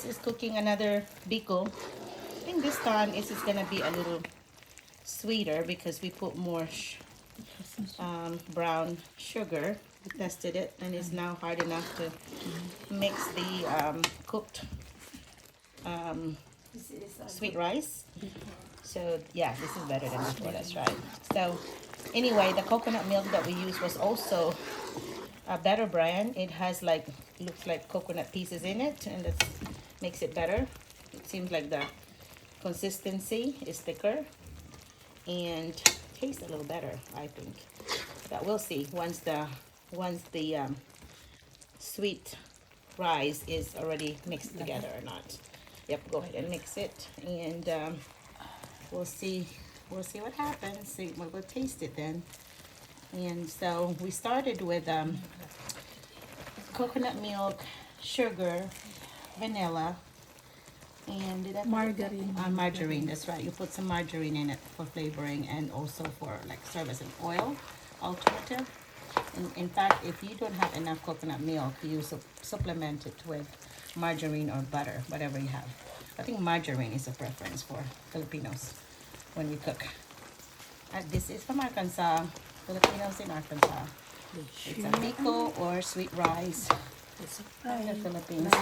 This is cooking another Biko. I think this time it's gonna be a little sweeter because we put more brown sugar. We tested it and it's now hard enough to mix the cooked sweet rice. So yeah, this is better than before, that's right. So anyway, the coconut milk that we used was also a better brand. It has like, looks like coconut pieces in it, and that makes it better. It seems like the consistency is thicker and tastes a little better, I think. But we'll see once the sweet rice is already mixed together or not. Yep, go ahead and mix it, and we'll see what happens. See, we'll taste it then. And so we started with coconut milk, sugar, vanilla, and did I put Margarine. margarine. That's right. You put some margarine in it for flavoring and also for like serve as an oil alternative. And in fact, if you don't have enough coconut milk, you supplement it with margarine or butter, whatever you have. I think margarine is a preference for Filipinos when we cook. This is from Arkansas. Filipinos in Arkansas. It's a Biko or sweet rice in the Philippines.